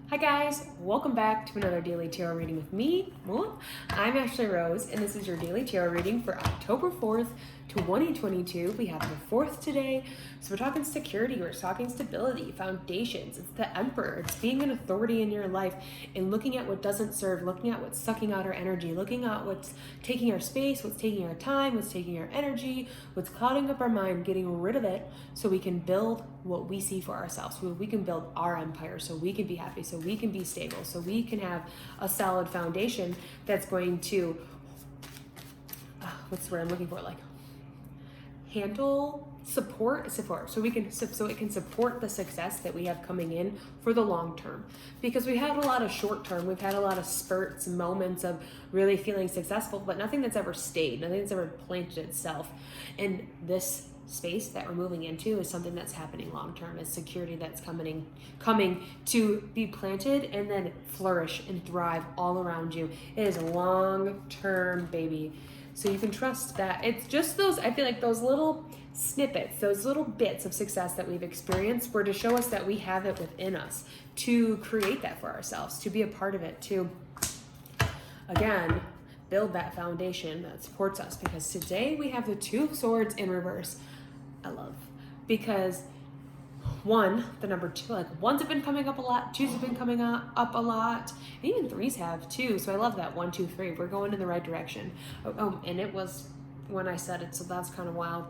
Hi guys, welcome back to another daily tarot reading with me. I'm Ashley Rose, and this is your daily tarot reading for October 4th, 2022. We have the 4th today, so we're talking security, we're talking stability, foundations. It's the Emperor. It's being an authority in your life and looking at what doesn't serve, looking at what's sucking out our energy, looking at what's taking our space, what's taking our time, what's taking our energy, what's clouding up our mind, getting rid of it so we can build what we see for ourselves, so we can build our empire, so we can be happy, so we can be stable, so we can have a solid foundation that's going to, what's the word I'm looking for, like handle, support, so it can support the success that we have coming in for the long term. Because we had a lot of short term, we've had a lot of spurts, moments of really feeling successful, but nothing that's ever stayed, nothing that's ever planted itself. And this space that we're moving into is something that's happening long term. It's security that's coming to be planted and then flourish and thrive all around you. It is a long term, baby. So you can trust that it's just those, I feel like those little snippets, those little bits of success that we've experienced were to show us that we have it within us to create that for ourselves, to be a part of it, to, again, build that foundation that supports us. Because today we have the Two of Swords in reverse. I love, because one, the number two, like ones have been coming up a lot, twos have been coming up a lot, and even threes have too. So I love that 1, 2, 3. We're going in the right direction. And it was when I said it, so that's kind of wild.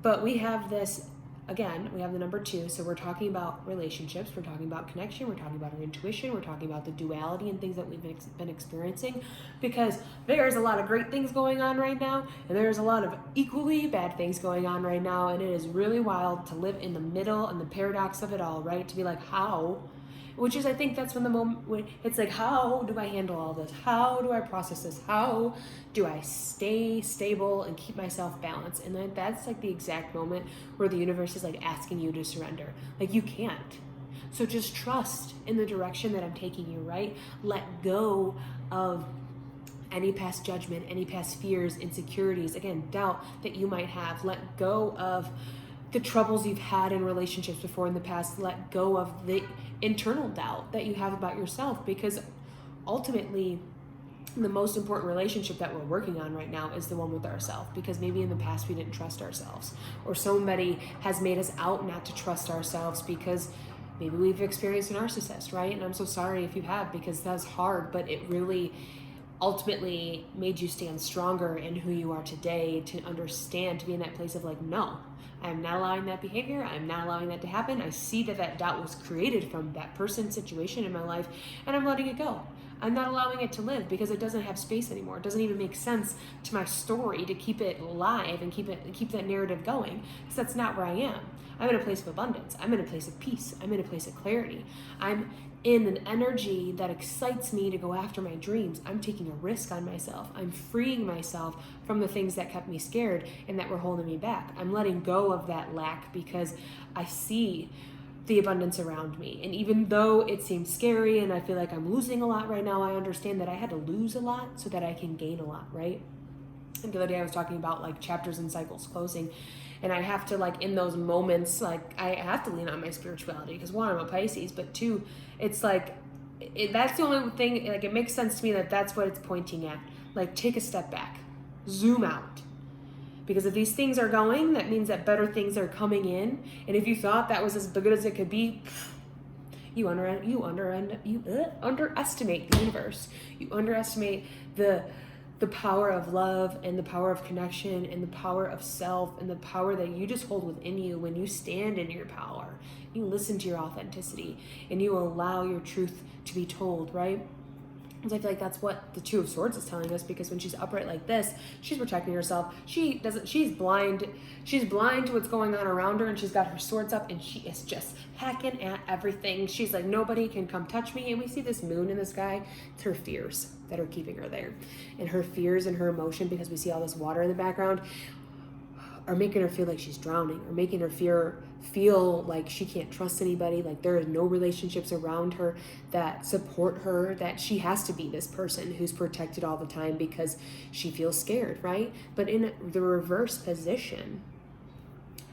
But we have this. Again, we have the number 2, so we're talking about relationships, we're talking about connection, we're talking about our intuition, we're talking about the duality and things that we've been experiencing, because there's a lot of great things going on right now, and there's a lot of equally bad things going on right now, and it is really wild to live in the middle and the paradox of it all, right? To be like, how? Which is, I think that's when the moment when it's like, how do I handle all this? How do I process this? How do I stay stable and keep myself balanced? And then that's like the exact moment where the universe is like asking you to surrender. Like, you can't. So just trust in the direction that I'm taking you, right? Let go of any past judgment, any past fears, insecurities, again, doubt that you might have. Let go of the troubles you've had in relationships before in the past. Let go of the internal doubt that you have about yourself, because ultimately the most important relationship that we're working on right now is the one with ourselves, because maybe in the past we didn't trust ourselves, or somebody has made us out not to trust ourselves because maybe we've experienced a narcissist, right? And I'm so sorry if you have, because that's hard, but it really ultimately made you stand stronger in who you are today, to understand, to be in that place of like, no, I'm not allowing that behavior. I'm not allowing that to happen. I see that that doubt was created from that person, situation in my life, and I'm letting it go. I'm not allowing it to live because it doesn't have space anymore. It doesn't even make sense to my story to keep it alive and keep that narrative going, because that's not where I am. I'm in a place of abundance. I'm in a place of peace. I'm in a place of clarity. I'm in an energy that excites me to go after my dreams. I'm taking a risk on myself. I'm freeing myself from the things that kept me scared and that were holding me back. I'm letting go of that lack because I see the abundance around me. And even though it seems scary and I feel like I'm losing a lot right now, I understand that I had to lose a lot so that I can gain a lot, right? And the other day I was talking about like chapters and cycles closing, and I have to, like, in those moments, like, I have to lean on my spirituality, because one, I'm a Pisces, but two, it's like, that's the only thing, like, it makes sense to me that that's what it's pointing at. Like, take a step back, zoom out, because if these things are going, that means that better things are coming in. And if you thought that was as good as it could be, you underestimate the universe. You underestimate the power of love and the power of connection and the power of self and the power that you just hold within you when you stand in your power. You listen to your authenticity and you allow your truth to be told, right? Because I feel like that's what the Two of Swords is telling us, because when she's upright like this, she's protecting herself. She's blind to what's going on around her, and she's got her swords up and she is just hacking at everything. She's like, nobody can come touch me. And we see this moon in the sky. It's her fears that are keeping her there. And her fears and her emotion, because we see all this water in the background, are making her feel like she's drowning, or making her feel like she can't trust anybody, like there are no relationships around her that support her, that she has to be this person who's protected all the time because she feels scared, right? But in the reverse position,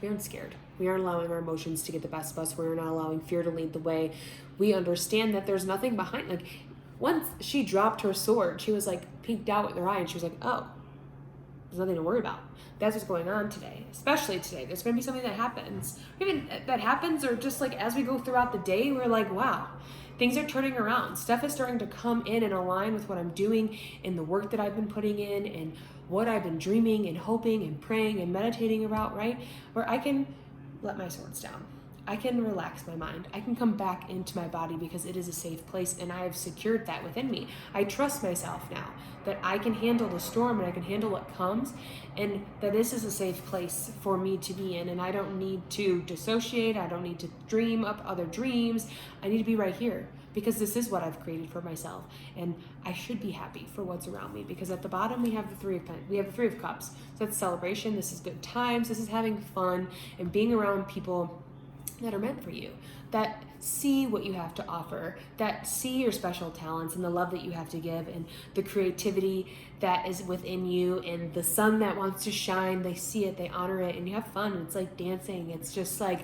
you're not scared. We aren't allowing our emotions to get the best of us. We're not allowing fear to lead the way. We understand that there's nothing behind, like, once she dropped her sword, she was like peeked out with her eye and she was like, oh, there's nothing to worry about. That's what's going on today, especially today. There's going to be something that happens. Even that happens, or just like as we go throughout the day, we're like, wow, things are turning around. Stuff is starting to come in and align with what I'm doing and the work that I've been putting in and what I've been dreaming and hoping and praying and meditating about, right? Where I can let my swords down. I can relax my mind. I can come back into my body because it is a safe place and I have secured that within me. I trust myself now that I can handle the storm and I can handle what comes, and that this is a safe place for me to be in, and I don't need to dissociate. I don't need to dream up other dreams. I need to be right here because this is what I've created for myself, and I should be happy for what's around me, because at the bottom we have the Three of Cups. So that's celebration. This is good times. This is having fun and being around people that are meant for you, that see what you have to offer, that see your special talents and the love that you have to give and the creativity that is within you and the sun that wants to shine. They see it, they honor it, and you have fun. It's like dancing. It's just like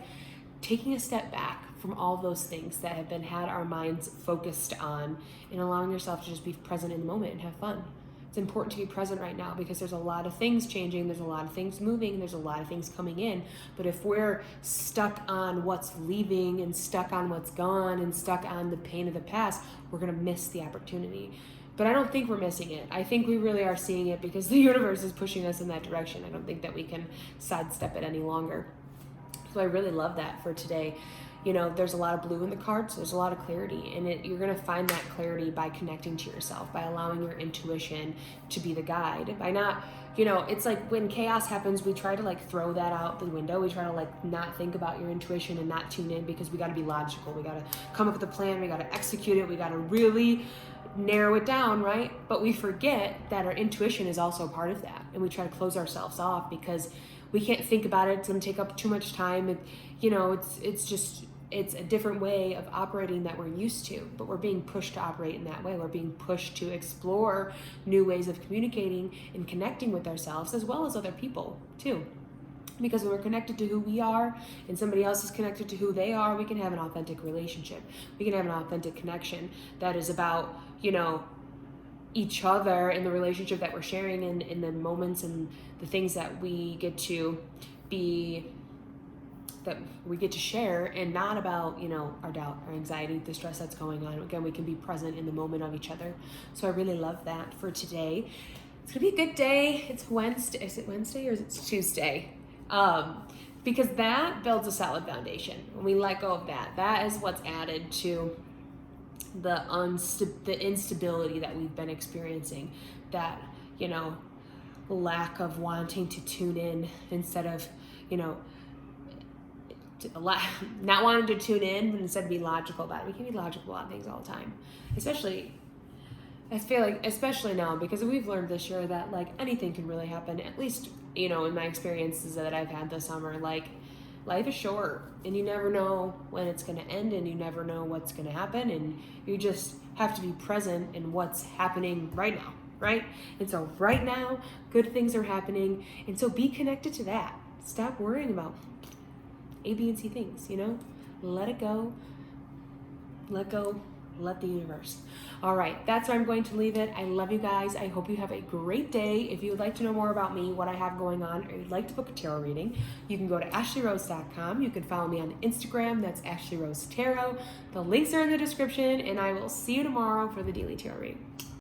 taking a step back from all those things that have had our minds focused on, and allowing yourself to just be present in the moment and have fun. It's important to be present right now because there's a lot of things changing, there's a lot of things moving, there's a lot of things coming in. But if we're stuck on what's leaving and stuck on what's gone and stuck on the pain of the past, we're gonna miss the opportunity. But I don't think we're missing it. I think we really are seeing it because the universe is pushing us in that direction. I don't think that we can sidestep it any longer. So I really love that for today. You know, there's a lot of blue in the cards, there's a lot of clarity, and you're gonna find that clarity by connecting to yourself, by allowing your intuition to be the guide, by not, you know, it's like when chaos happens, we try to like throw that out the window. We try to like not think about your intuition and not tune in because we gotta be logical. We gotta come up with a plan, we gotta execute it, we gotta really narrow it down, right? But we forget that our intuition is also part of that, and we try to close ourselves off because we can't think about it. It's gonna take up too much time. You know, it's a different way of operating that we're used to, but we're being pushed to operate in that way. We're being pushed to explore new ways of communicating and connecting with ourselves as well as other people too. Because when we're connected to who we are and somebody else is connected to who they are, we can have an authentic relationship. We can have an authentic connection that is about, you know, each other and the relationship that we're sharing in the moments and the things that we get to share, and not about, you know, our doubt, our anxiety, the stress that's going on. Again, we can be present in the moment of each other. So I really love that for today. It's gonna be a good day. It's Wednesday. Is it Wednesday or is it Tuesday? Because that builds a solid foundation. When we let go of that, that is what's added to the instability that we've been experiencing, that, you know, lack of wanting to tune in instead of, you know, not wanting to tune in, but instead be logical about it. We can be logical about things all the time, especially, I feel like, especially now, because we've learned this year that like anything can really happen. At least, you know, in my experiences that I've had this summer, like life is short and you never know when it's going to end and you never know what's going to happen, and you just have to be present in what's happening right now, right? And so right now, good things are happening, and so be connected to that. Stop worrying about A, B, and C things, you know? Let it go. Let go. Let the universe. All right, that's where I'm going to leave it. I love you guys. I hope you have a great day. If you would like to know more about me, what I have going on, or you'd like to book a tarot reading, you can go to ashleyrose.com. You can follow me on Instagram. That's Ashley Rose Tarot. The links are in the description, and I will see you tomorrow for the daily tarot read.